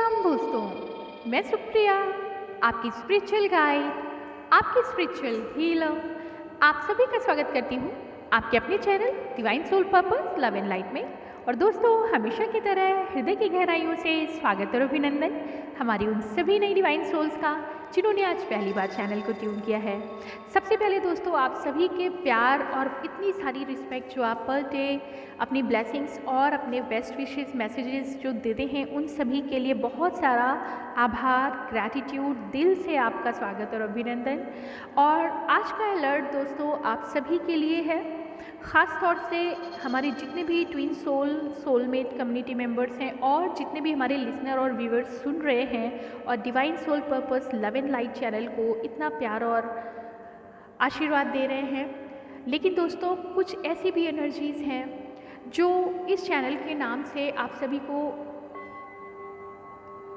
राम दोस्तों, मैं सुप्रिया, आपकी स्पिरिचुअल गाइड, आपकी स्पिरिचुअल हीलर, आप सभी का स्वागत करती हूँ आपके अपने channel divine soul purpose love and light में। और दोस्तों, हमेशा की तरह हृदय की गहराइयों से स्वागत और अभिनंदन हमारी उन सभी नई डिवाइन सोल्स का जिन्होंने आज पहली बार चैनल को ट्यून किया है। सबसे पहले दोस्तों, आप सभी के प्यार और इतनी सारी रिस्पेक्ट जो आप पर डे अपनी ब्लेसिंग्स और अपने बेस्ट विशेस मैसेजेस जो देते हैं, उन सभी के लिए बहुत सारा आभार, ग्रैटिट्यूड, दिल से आपका स्वागत और अभिनंदन। और आज का अलर्ट दोस्तों आप सभी के लिए है, ख़ास तौर से हमारे जितने भी ट्विन सोलमेट कम्युनिटी मेंबर्स हैं और जितने भी हमारे लिसनर और व्यूअर्स सुन रहे हैं और divine soul purpose love and light channel को इतना प्यार और आशीर्वाद दे रहे हैं। लेकिन दोस्तों, कुछ ऐसी भी एनर्जीज़ हैं जो इस चैनल के नाम से आप सभी को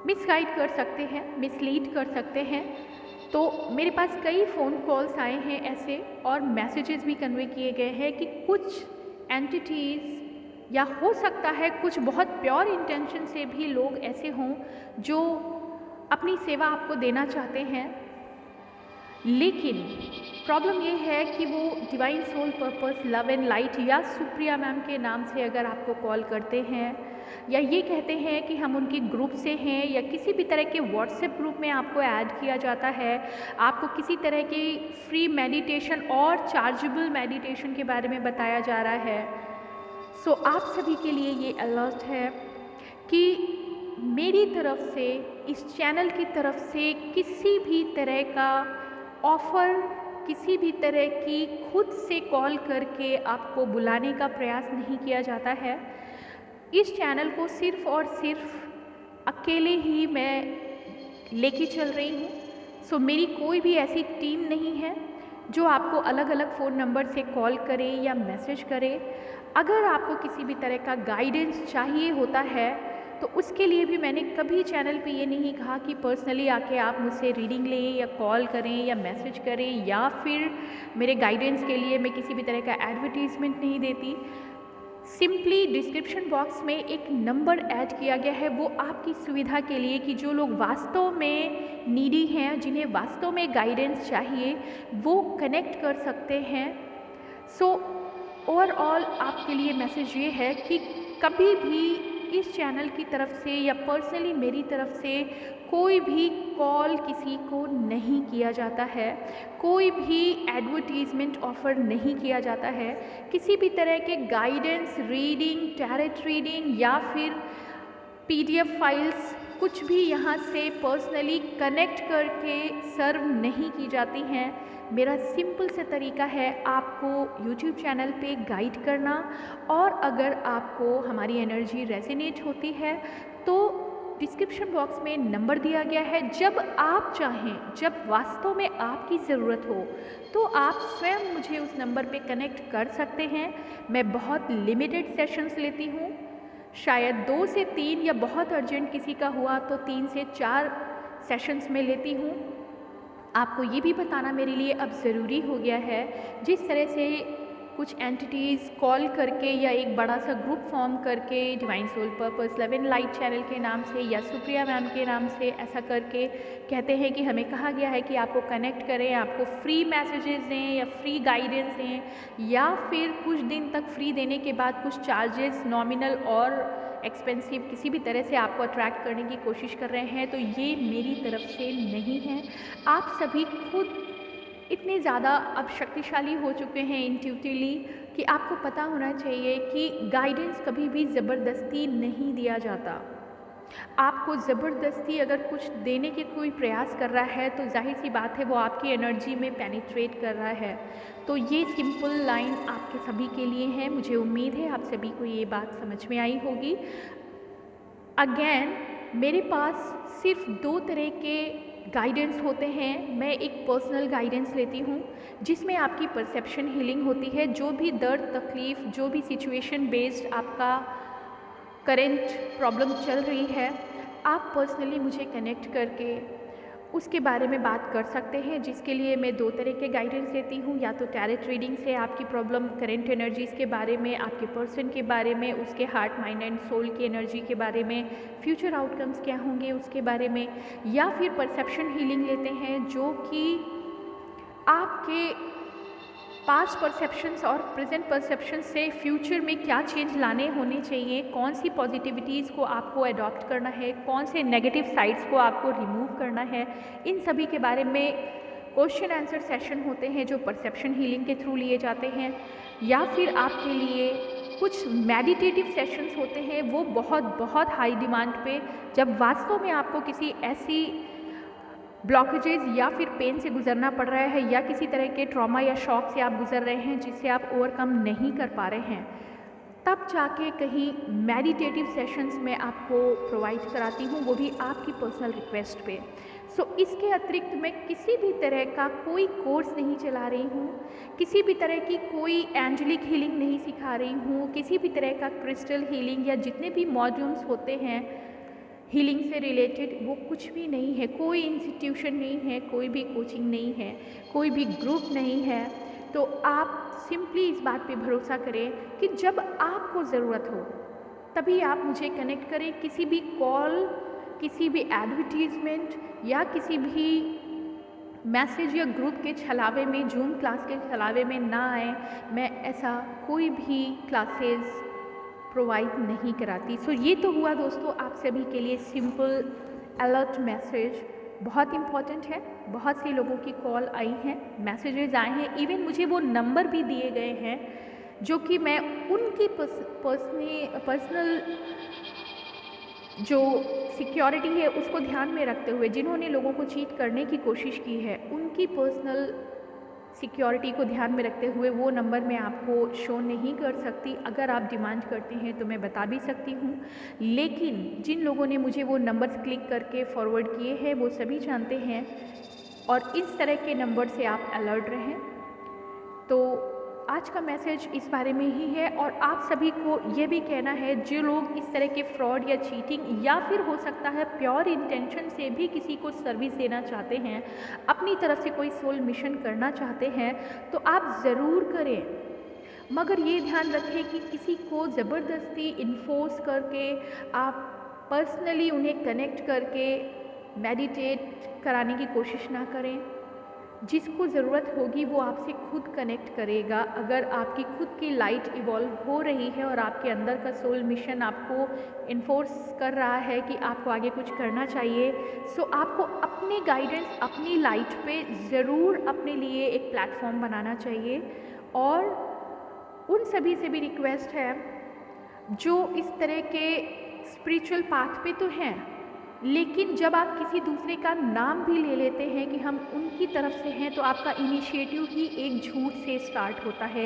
मिसगाइड कर सकते हैं, मिसलीड कर सकते हैं। तो मेरे पास कई फ़ोन कॉल्स आए हैं ऐसे, और मैसेजेस भी कन्वे किए गए हैं कि कुछ एंटिटीज़ या हो सकता है कुछ बहुत प्योर इंटेंशन से भी लोग ऐसे हों जो अपनी सेवा आपको देना चाहते हैं। लेकिन प्रॉब्लम ये है कि वो divine soul purpose love and light या सुप्रिया मैम के नाम से अगर आपको कॉल करते हैं या ये कहते हैं कि हम उनके ग्रुप से हैं या किसी भी तरह के व्हाट्सएप ग्रुप में आपको ऐड किया जाता है, आपको किसी तरह की फ्री मेडिटेशन और चार्जेबल मेडिटेशन के बारे में बताया जा रहा है, सो आप सभी के लिए ये अलर्ट है कि मेरी तरफ से, इस चैनल की तरफ से किसी भी तरह का ऑफ़र, किसी भी तरह की खुद से कॉल करके आपको बुलाने का प्रयास नहीं किया जाता है। इस चैनल को सिर्फ़ और सिर्फ अकेले ही मैं लेके चल रही हूँ। सो मेरी कोई भी ऐसी टीम नहीं है जो आपको अलग अलग फ़ोन नंबर से कॉल करे या मैसेज करे। अगर आपको किसी भी तरह का गाइडेंस चाहिए होता है तो उसके लिए भी मैंने कभी चैनल पे ये नहीं कहा कि पर्सनली आके आप मुझसे रीडिंग लें या कॉल करें या मैसेज करें, या फिर मेरे गाइडेंस के लिए मैं किसी भी तरह का एडवर्टीज़मेंट नहीं देती। सिंपली डिस्क्रिप्शन बॉक्स में एक नंबर ऐड किया गया है, वो आपकी सुविधा के लिए कि जो लोग वास्तव में नीडी हैं, जिन्हें वास्तव में गाइडेंस चाहिए, वो कनेक्ट कर सकते हैं। सो ओवरऑल आपके लिए मैसेज ये है कि कभी भी इस चैनल की तरफ से या पर्सनली मेरी तरफ से कोई भी कॉल किसी को नहीं किया जाता है, कोई भी एडवर्टीज़मेंट ऑफ़र नहीं किया जाता है। किसी भी तरह के गाइडेंस, रीडिंग, टैरेट रीडिंग या फिर PDF फाइल्स कुछ भी यहाँ से पर्सनली कनेक्ट करके सर्व नहीं की जाती हैं। मेरा सिंपल से तरीका है आपको YouTube चैनल पे गाइड करना, और अगर आपको हमारी एनर्जी रेजोनेट होती है तो डिस्क्रिप्शन बॉक्स में नंबर दिया गया है। जब आप चाहें, जब वास्तव में आपकी ज़रूरत हो, तो आप स्वयं मुझे उस नंबर पे कनेक्ट कर सकते हैं। मैं बहुत लिमिटेड सेशंस लेती हूँ, शायद 2 से 3 या बहुत अर्जेंट किसी का हुआ तो 3 से 4 सेशंस में लेती हूँ। आपको ये भी बताना मेरे लिए अब ज़रूरी हो गया है, जिस तरह से कुछ एंटिटीज़ कॉल करके या एक बड़ा सा ग्रुप फॉर्म करके divine soul purpose love and light channel के नाम से या सुप्रिया मैम के नाम से ऐसा करके कहते हैं कि हमें कहा गया है कि आपको कनेक्ट करें, आपको फ्री मैसेजेस दें या फ्री गाइडेंस दें, या फिर कुछ दिन तक फ्री देने के बाद कुछ चार्जेस नॉमिनल और एक्सपेंसिव किसी भी तरह से आपको अट्रैक्ट करने की कोशिश कर रहे हैं। तो ये मेरी तरफ से नहीं है। आप सभी खुद इतने ज़्यादा अब शक्तिशाली हो चुके हैं इंट्यूटिवली कि आपको पता होना चाहिए कि गाइडेंस कभी भी ज़बरदस्ती नहीं दिया जाता। आपको ज़बरदस्ती अगर कुछ देने के कोई प्रयास कर रहा है तो जाहिर सी बात है वो आपकी एनर्जी में पेनिट्रेट कर रहा है। तो ये सिंपल लाइन आपके सभी के लिए है। मुझे उम्मीद है आप सभी को ये बात समझ में आई होगी। अगेन, मेरे पास सिर्फ 2 तरह के गाइडेंस होते हैं। मैं एक पर्सनल गाइडेंस लेती हूँ जिसमें आपकी परसेप्शन हीलिंग होती है। जो भी दर्द, तकलीफ़, जो भी सिचुएशन बेस्ड आपका करंट प्रॉब्लम चल रही है, आप पर्सनली मुझे कनेक्ट करके उसके बारे में बात कर सकते हैं, जिसके लिए मैं 2 तरह के गाइडेंस देती हूँ। या तो टैरेट रीडिंग से आपकी प्रॉब्लम, करेंट एनर्जीज़ के बारे में, आपके पर्सन के बारे में, उसके हार्ट, माइंड एंड सोल की एनर्जी के बारे में, फ्यूचर आउटकम्स क्या होंगे उसके बारे में, या फिर परसेप्शन हीलिंग लेते हैं, जो कि आपके पास्ट परसेप्शंस और प्रेजेंट परसेप्शन से फ्यूचर में क्या चेंज लाने होने चाहिए, कौन सी पॉजिटिविटीज़ को आपको अडॉप्ट करना है, कौन से नेगेटिव साइड्स को आपको रिमूव करना है, इन सभी के बारे में क्वेश्चन आंसर सेशन होते हैं जो परसेप्शन हीलिंग के थ्रू लिए जाते हैं। या फिर आपके लिए कुछ मेडिटेटिव सेशंस होते हैं, वो बहुत हाई डिमांड पे, जब वास्तव में आपको किसी ऐसी ब्लॉकेजेस या फिर पेन से गुजरना पड़ रहा है, या किसी तरह के ट्रॉमा या शॉक से आप गुजर रहे हैं जिससे आप ओवरकम नहीं कर पा रहे हैं, तब जाके कहीं मेडिटेटिव सेशंस में आपको प्रोवाइड कराती हूँ, वो भी आपकी पर्सनल रिक्वेस्ट पे। इसके अतिरिक्त मैं किसी भी तरह का कोई कोर्स नहीं चला रही हूँ, किसी भी तरह की कोई एंजेलिक हीलिंग नहीं सिखा रही हूँ, किसी भी तरह का क्रिस्टल हीलिंग या जितने भी मॉड्यूल्स होते हैं हीलिंग से रिलेटेड, वो कुछ भी नहीं है। कोई इंस्टीट्यूशन नहीं है, कोई भी कोचिंग नहीं है, कोई भी ग्रुप नहीं है। तो आप सिंपली इस बात पे भरोसा करें कि जब आपको ज़रूरत हो तभी आप मुझे कनेक्ट करें। किसी भी कॉल, किसी भी एडवर्टीज़मेंट या किसी भी मैसेज या ग्रुप के छलावे में, जूम क्लास के छलावे में ना आए। मैं ऐसा कोई भी क्लासेस प्रोवाइड नहीं कराती। ये तो हुआ दोस्तों आप सभी के लिए सिंपल अलर्ट मैसेज, बहुत इम्पॉर्टेंट है। बहुत से लोगों की कॉल आई हैं, मैसेजेस आए हैं, इवन मुझे वो नंबर भी दिए गए हैं जो कि मैं उनकी पर्सनल जो सिक्योरिटी है उसको ध्यान में रखते हुए, जिन्होंने लोगों को चीट करने की कोशिश की है, उनकी पर्सनल सिक्योरिटी को ध्यान में रखते हुए वो नंबर मैं आपको शो नहीं कर सकती। अगर आप डिमांड करते हैं तो मैं बता भी सकती हूँ, लेकिन जिन लोगों ने मुझे वो नंबर्स क्लिक करके फॉरवर्ड किए हैं वो सभी जानते हैं, और इस तरह के नंबर से आप अलर्ट रहें। तो आज का मैसेज इस बारे में ही है, और आप सभी को ये भी कहना है, जो लोग इस तरह के फ्रॉड या चीटिंग या फिर हो सकता है प्योर इंटेंशन से भी किसी को सर्विस देना चाहते हैं, अपनी तरफ से कोई सोल मिशन करना चाहते हैं, तो आप ज़रूर करें। मगर ये ध्यान रखें कि किसी को ज़बरदस्ती इन्फोर्स करके, आप पर्सनली उन्हें कनेक्ट करके मेडिटेट कराने की कोशिश ना करें। जिसको ज़रूरत होगी वो आपसे खुद कनेक्ट करेगा। अगर आपकी खुद की लाइट इवॉल्व हो रही है और आपके अंदर का सोल मिशन आपको इन्फोर्स कर रहा है कि आपको आगे कुछ करना चाहिए, सो आपको अपने गाइडेंस, अपनी लाइट पे ज़रूर अपने लिए एक प्लेटफॉर्म बनाना चाहिए। और उन सभी से भी रिक्वेस्ट है जो इस तरह के स्पिरिचुअल पाथ पे तो हैं, लेकिन जब आप किसी दूसरे का नाम भी ले लेते हैं कि हम उनकी तरफ से हैं, तो आपका इनिशिएटिव ही एक झूठ से स्टार्ट होता है,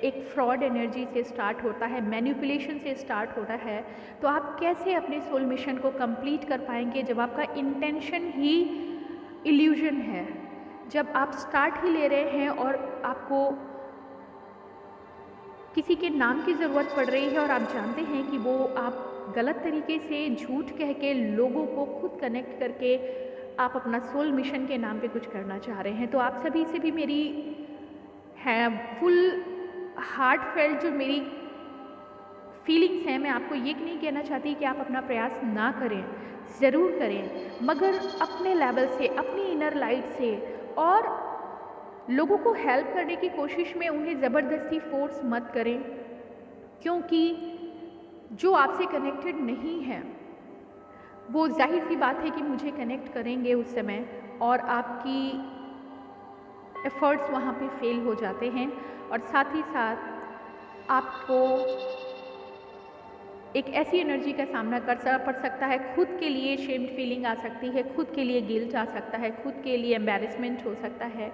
एक फ्रॉड एनर्जी से स्टार्ट होता है, मैनिपुलेशन से स्टार्ट होता है। तो आप कैसे अपने सोल मिशन को कंप्लीट कर पाएंगे जब आपका इंटेंशन ही इल्यूजन है, जब आप स्टार्ट ही ले रहे हैं और आपको किसी के नाम की ज़रूरत पड़ रही है और आप जानते हैं कि वो आप गलत तरीके से झूठ कह के लोगों को खुद कनेक्ट करके आप अपना सोल मिशन के नाम पे कुछ करना चाह रहे हैं। तो आप सभी से भी मेरी है फुल हार्ट फेल्ट जो मेरी फीलिंग्स हैं, मैं आपको ये नहीं कहना चाहती कि आप अपना प्रयास ना करें, ज़रूर करें, मगर अपने लेवल से, अपनी इनर लाइट से, और लोगों को हेल्प करने की कोशिश में उन्हें ज़बरदस्ती फोर्स मत करें, क्योंकि जो आपसे कनेक्टेड नहीं है वो जाहिर सी बात है कि मुझे कनेक्ट करेंगे उस समय, और आपकी एफ़र्ट्स वहाँ पे फेल हो जाते हैं, और साथ ही साथ आपको एक ऐसी एनर्जी का सामना कर पड़ सकता है, खुद के लिए शेम्ड फीलिंग आ सकती है, खुद के लिए गिल्ट आ सकता है, खुद के लिए एम्बैरेसमेंट हो सकता है।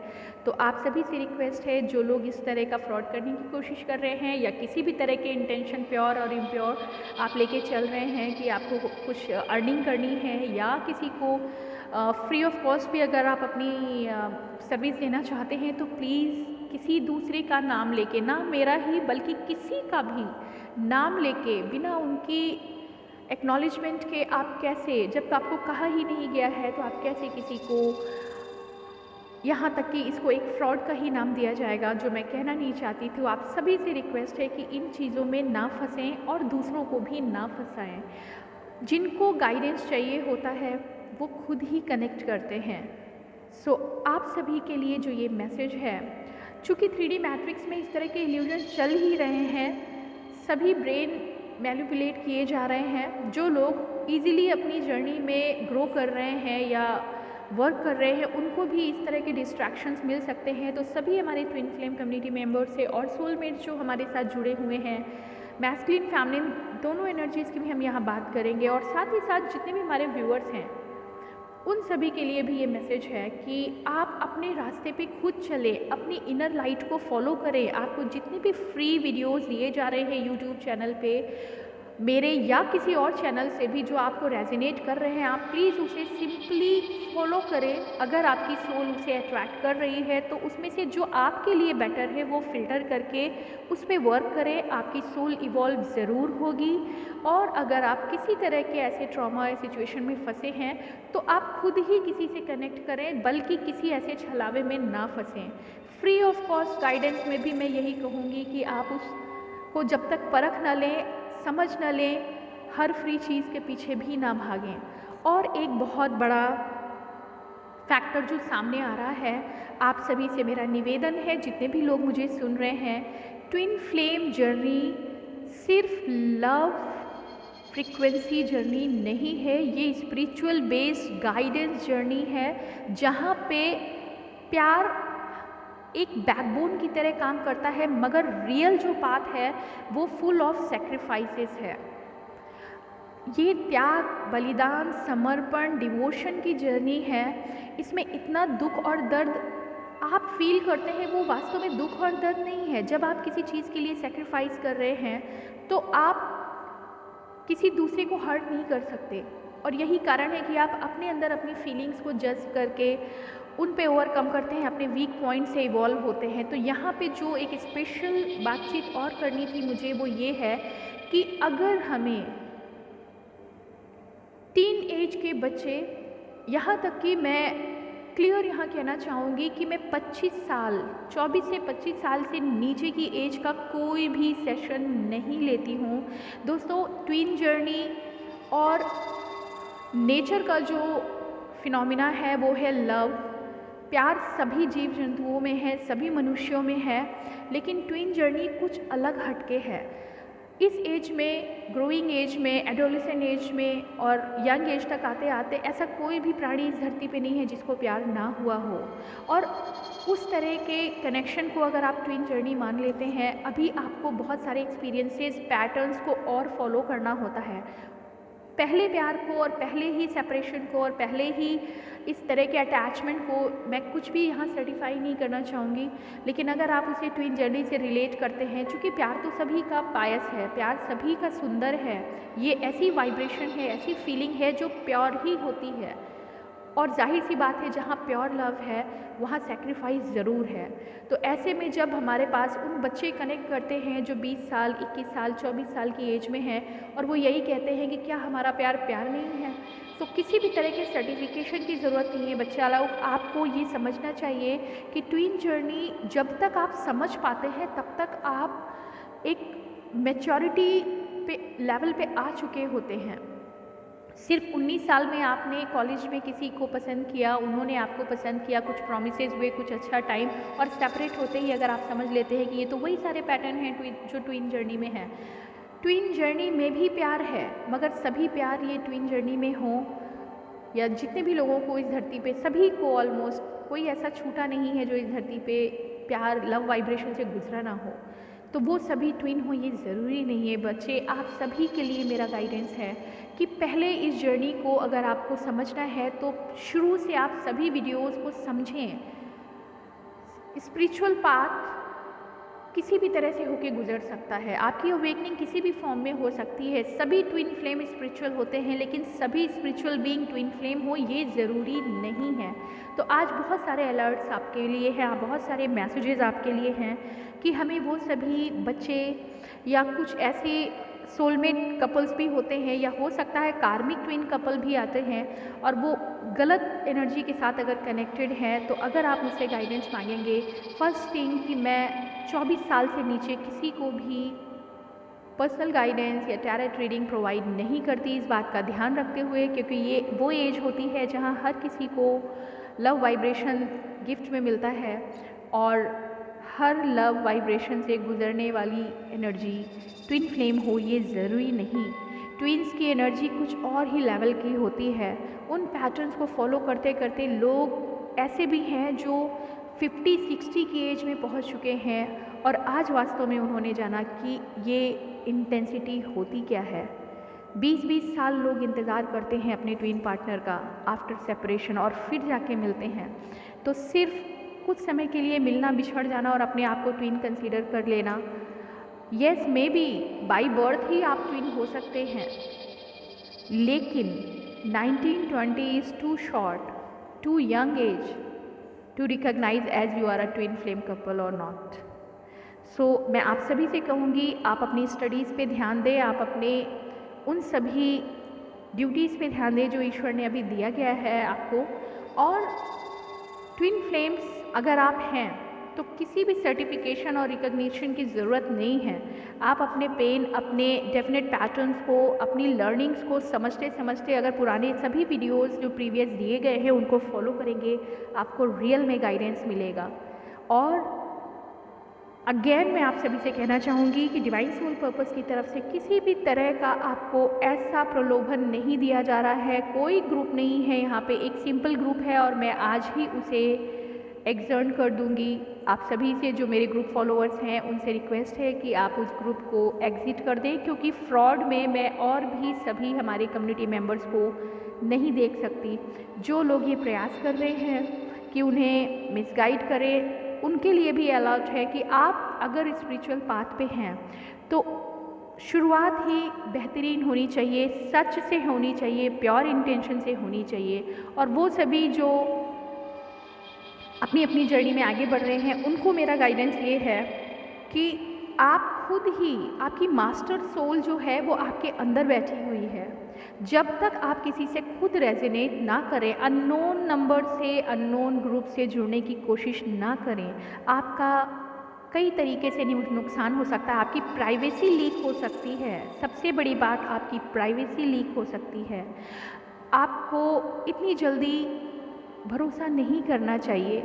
तो आप सभी से रिक्वेस्ट है, जो लोग इस तरह का फ्रॉड करने की कोशिश कर रहे हैं या किसी भी तरह के इंटेंशन प्योर और इम्प्योर आप लेके चल रहे हैं कि आपको कुछ अर्निंग करनी है या किसी को फ्री ऑफ कॉस्ट भी अगर आप अपनी सर्विस देना चाहते हैं, तो प्लीज़ किसी दूसरे का नाम लेके, ना मेरा ही बल्कि किसी का भी नाम लेके, बिना उनकी एक्नॉलेजमेंट के आप कैसे, जब आपको कहा ही नहीं गया है तो आप कैसे किसी को, यहाँ तक कि इसको एक फ्रॉड का ही नाम दिया जाएगा, जो मैं कहना नहीं चाहती। तो आप सभी से रिक्वेस्ट है कि इन चीज़ों में ना फंसें और दूसरों को भी ना फंसाएं। जिनको गाइडेंस चाहिए होता है वो खुद ही कनेक्ट करते हैं। सो आप सभी के लिए जो ये मैसेज है, चूँकि 3D मैट्रिक्स में इस तरह के इल्यूजन चल ही रहे हैं, सभी ब्रेन मैनिपुलेट किए जा रहे हैं। जो लोग इजीली अपनी जर्नी में ग्रो कर रहे हैं या वर्क कर रहे हैं, उनको भी इस तरह के डिस्ट्रैक्शंस मिल सकते हैं। तो सभी हमारे ट्विन फ्लेम कम्युनिटी मेंबर्स से और सोलमेट्स जो हमारे साथ जुड़े हुए हैं, मैस्कुलिन फैमिलिन दोनों एनर्जीज़ की भी हम यहाँ बात करेंगे। और साथ ही साथ जितने भी हमारे व्यूअर्स हैं उन सभी के लिए भी ये मैसेज है कि आप अपने रास्ते पे खुद चलें, अपनी इनर लाइट को फॉलो करें। आपको जितने भी फ्री वीडियोस दिए जा रहे हैं यूट्यूब चैनल पे, मेरे या किसी और चैनल से भी, जो आपको रेजोनेट कर रहे हैं, आप प्लीज़ उसे सिंपली फॉलो करें। अगर आपकी सोल उसे अट्रैक्ट कर रही है तो उसमें से जो आपके लिए बेटर है वो फिल्टर करके उस पर वर्क करें। आपकी सोल इवॉल्व ज़रूर होगी। और अगर आप किसी तरह के ऐसे ट्रॉमा या सिचुएशन में फंसे हैं तो आप खुद ही किसी से कनेक्ट करें, बल्कि किसी ऐसे छलावे में ना फंसें। फ्री ऑफ कॉस्ट गाइडेंस में भी मैं यही कहूँगी कि आप उसको जब तक परख ना लें, समझ न लें, हर फ्री चीज़ के पीछे भी ना भागें। और एक बहुत बड़ा फैक्टर जो सामने आ रहा है, आप सभी से मेरा निवेदन है, जितने भी लोग मुझे सुन रहे हैं, ट्विन फ्लेम जर्नी सिर्फ लव फ्रीक्वेंसी जर्नी नहीं है, ये स्पिरिचुअल बेस्ड गाइडेंस जर्नी है, जहाँ पे प्यार एक बैकबोन की तरह काम करता है, मगर रियल जो पाथ है वो फुल ऑफ सेक्रीफाइसेस है। ये त्याग, बलिदान, समर्पण, डिवोशन की जर्नी है। इसमें इतना दुख और दर्द आप फील करते हैं, वो वास्तव में दुख और दर्द नहीं है। जब आप किसी चीज़ के लिए सेक्रीफाइस कर रहे हैं तो आप किसी दूसरे को हर्ट नहीं कर सकते। और यही कारण है कि आप अपने अंदर अपनी फीलिंग्स को जज करके उन पे ओवरकम करते हैं, अपने वीक पॉइंट से इवॉल्व होते हैं। तो यहाँ पे जो एक स्पेशल बातचीत और करनी थी मुझे, वो ये है कि अगर हमें टीन एज के बच्चे, यहाँ तक कि मैं क्लियर यहाँ कहना चाहूँगी कि मैं 24 से 25 साल से नीचे की एज का कोई भी सेशन नहीं लेती हूँ। दोस्तों, ट्विन जर्नी और नेचर का जो फिनोमिना है वो है लव। प्यार सभी जीव जंतुओं में है, सभी मनुष्यों में है, लेकिन ट्विन जर्नी कुछ अलग हटके है। इस एज में, ग्रोइंग एज में, एडोलेसेंट एज में और यंग एज तक आते आते ऐसा कोई भी प्राणी इस धरती पे नहीं है जिसको प्यार ना हुआ हो। और उस तरह के कनेक्शन को अगर आप ट्विन जर्नी मान लेते हैं, अभी आपको बहुत सारे एक्सपीरियंसेस, पैटर्न्स को और फॉलो करना होता है। पहले प्यार को और पहले ही सेपरेशन को और पहले ही इस तरह के अटैचमेंट को मैं कुछ भी यहाँ सर्टिफाई नहीं करना चाहूँगी, लेकिन अगर आप उसे ट्विन जर्नी से रिलेट करते हैं, क्योंकि प्यार तो सभी का पायस है, प्यार सभी का सुंदर है, ये ऐसी वाइब्रेशन है, ऐसी फीलिंग है जो प्योर ही होती है। और जाहिर सी बात है, जहाँ प्योर लव है वहाँ सेक्रीफाइस ज़रूर है। तो ऐसे में जब हमारे पास उन बच्चे कनेक्ट करते हैं जो 20 साल, 21 साल, 24 साल की एज में हैं और वो यही कहते हैं कि क्या हमारा प्यार प्यार नहीं है, तो किसी भी तरह के सर्टिफिकेशन की ज़रूरत नहीं है। बच्चा लोग, आपको ये समझना चाहिए कि ट्विन जर्नी जब तक आप समझ पाते हैं तब तक आप एक मैच्योरिटी पे लेवल पे आ चुके होते हैं। सिर्फ 19 साल में आपने कॉलेज में किसी को पसंद किया, उन्होंने आपको पसंद किया, कुछ प्रॉमिसेस हुए, कुछ अच्छा टाइम, और सेपरेट होते ही अगर आप समझ लेते हैं कि ये तो वही सारे पैटर्न हैं जो ट्विन जर्नी में हैं। ट्विन जर्नी में भी प्यार है, मगर सभी प्यार ये ट्विन जर्नी में हो या जितने भी लोगों को इस धरती पे, सभी को ऑलमोस्ट, कोई ऐसा छूटा नहीं है जो इस धरती पे प्यार, लव वाइब्रेशन से गुजरा ना हो, तो वो सभी ट्विन हो ये ज़रूरी नहीं है। बच्चे, आप सभी के लिए मेरा गाइडेंस है कि पहले इस जर्नी को अगर आपको समझना है तो शुरू से आप सभी वीडियोस को समझें। स्पिरिचुअल पाथ किसी भी तरह से होके गुजर सकता है, आपकी अवेकनिंग किसी भी फॉर्म में हो सकती है। सभी ट्विन फ्लेम स्पिरिचुअल होते हैं, लेकिन सभी स्पिरिचुअल बीइंग ट्विन फ्लेम हो ये ज़रूरी नहीं है। तो आज बहुत सारे अलर्ट्स आपके लिए हैं, बहुत सारे मैसेजेस आपके लिए हैं कि हमें वो सभी बच्चे या कुछ ऐसे सोलमेट कपल्स भी होते हैं, या हो सकता है कार्मिक ट्विन कपल भी आते हैं और वो गलत एनर्जी के साथ अगर कनेक्टेड हैं, तो अगर आप मुझसे गाइडेंस मांगेंगे, फर्स्ट थिंग कि मैं 24 साल से नीचे किसी को भी पर्सनल गाइडेंस या टैरेट रीडिंग प्रोवाइड नहीं करती, इस बात का ध्यान रखते हुए, क्योंकि ये वो एज होती है जहाँ हर किसी को लव वाइब्रेशन गिफ्ट में मिलता है और हर लव वाइब्रेशन से गुजरने वाली एनर्जी ट्विन फ्लेम हो ये ज़रूरी नहीं। ट्विन्स की एनर्जी कुछ और ही लेवल की होती है। उन पैटर्न्स को फॉलो करते करते लोग ऐसे भी हैं जो 50-60 की एज में पहुंच चुके हैं और आज वास्तव में उन्होंने जाना कि ये इंटेंसिटी होती क्या है। 20-20 साल लोग इंतज़ार करते हैं अपने ट्विन पार्टनर का आफ्टर सेपरेशन और फिर जाके मिलते हैं। तो सिर्फ कुछ समय के लिए मिलना, बिछड़ जाना और अपने आप को ट्विन कंसीडर कर लेना, yes maybe by birth ही आप ट्विन हो सकते हैं, लेकिन 1920 is too short, too young age to recognise as you are a twin flame couple और नॉट। सो मैं आप सभी से कहूँगी, आप अपनी स्टडीज़ पे ध्यान दें, आप अपने उन सभी ड्यूटीज़ पे ध्यान दें जो ईश्वर ने अभी दिया गया है आपको। और ट्विन फ्लेम्स अगर आप हैं तो किसी भी सर्टिफिकेशन और रिकॉग्निशन की ज़रूरत नहीं है। आप अपने पेन, अपने डेफिनेट पैटर्न्स को, अपनी लर्निंग्स को समझते समझते अगर पुराने सभी वीडियोस जो प्रीवियस दिए गए हैं उनको फॉलो करेंगे, आपको रियल में गाइडेंस मिलेगा। और अगेन मैं आप सभी से कहना चाहूँगी कि डिवाइन सोल पर्पस की तरफ से किसी भी तरह का आपको ऐसा प्रलोभन नहीं दिया जा रहा है। कोई ग्रुप नहीं है यहाँ पे, एक सिंपल ग्रुप है और मैं आज ही उसे एग्जर्न कर दूंगी। आप सभी से, जो मेरे ग्रुप फॉलोअर्स हैं, उनसे रिक्वेस्ट है कि आप उस ग्रुप को एग्जिट कर दें, क्योंकि फ्रॉड में मैं और भी सभी हमारे कम्युनिटी मेंबर्स को नहीं देख सकती। जो लोग ये प्रयास कर रहे हैं कि उन्हें मिसगाइड करें, उनके लिए भी अलर्ट है कि आप अगर स्पिरिचुअल पाथ पे हैं तो शुरुआत ही बेहतरीन होनी चाहिए, सच से होनी चाहिए, प्योर इंटेंशन से होनी चाहिए। और वो सभी जो अपनी अपनी जर्नी में आगे बढ़ रहे हैं, उनको मेरा गाइडेंस ये है कि आप खुद ही, आपकी मास्टर सोल जो है वो आपके अंदर बैठी हुई है। जब तक आप किसी से खुद रेजोनेट ना करें, अननोन नंबर से, अननोन ग्रुप से जुड़ने की कोशिश ना करें, आपका कई तरीके से नुकसान हो सकता है। आपकी प्राइवेसी लीक हो सकती है। सबसे बड़ी बात, आपकी प्राइवेसी लीक हो सकती है। आपको इतनी जल्दी भरोसा नहीं करना चाहिए।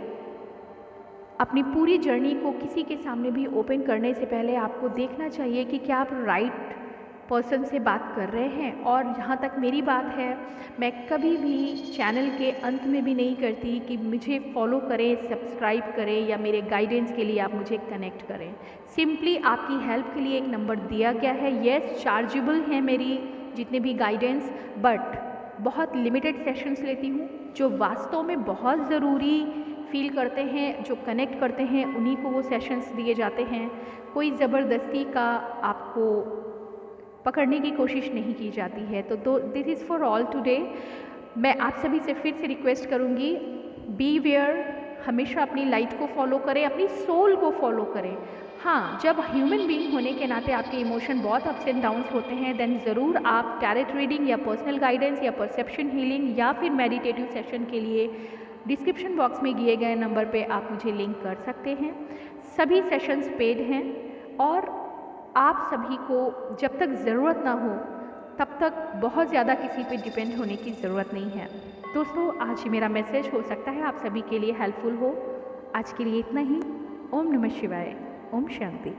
अपनी पूरी जर्नी को किसी के सामने भी ओपन करने से पहले आपको देखना चाहिए कि क्या आप राइट पर्सन से बात कर रहे हैं। और जहाँ तक मेरी बात है, मैं कभी भी चैनल के अंत में भी नहीं करती कि मुझे फॉलो करें, सब्सक्राइब करें या मेरे गाइडेंस के लिए आप मुझे कनेक्ट करें। सिंपली आपकी हेल्प के लिए एक नंबर दिया गया है। येस, चार्जेबल है मेरी जितने भी गाइडेंस, बट बहुत लिमिटेड सेशंस लेती हूँ। जो वास्तव में बहुत ज़रूरी फील करते हैं, जो कनेक्ट करते हैं, उन्हीं को वो सेशंस दिए जाते हैं। कोई ज़बरदस्ती का आपको पकड़ने की कोशिश नहीं की जाती है। तो this is for all today. मैं आप सभी से फिर से रिक्वेस्ट करूँगी, बी वेयर, हमेशा अपनी लाइट को फॉलो करें, अपनी सोल को फॉलो करें। हाँ, जब ह्यूमन बीइंग होने के नाते आपके इमोशन बहुत अप्स एंड डाउन्स होते हैं, देन ज़रूर आप टैरेट रीडिंग या पर्सनल गाइडेंस या परसेप्शन हीलिंग या फिर मेडिटेटिव सेशन के लिए डिस्क्रिप्शन बॉक्स में दिए गए नंबर पे आप मुझे लिंक कर सकते हैं। सभी सेशंस पेड हैं और आप सभी को जब तक ज़रूरत ना हो तब तक बहुत ज़्यादा किसी पे डिपेंड होने की ज़रूरत नहीं है। दोस्तों, आज ही मेरा मैसेज हो सकता है आप सभी के लिए हेल्पफुल हो। आज के लिए इतना ही। ओम नमः शिवाय। ओम शांति।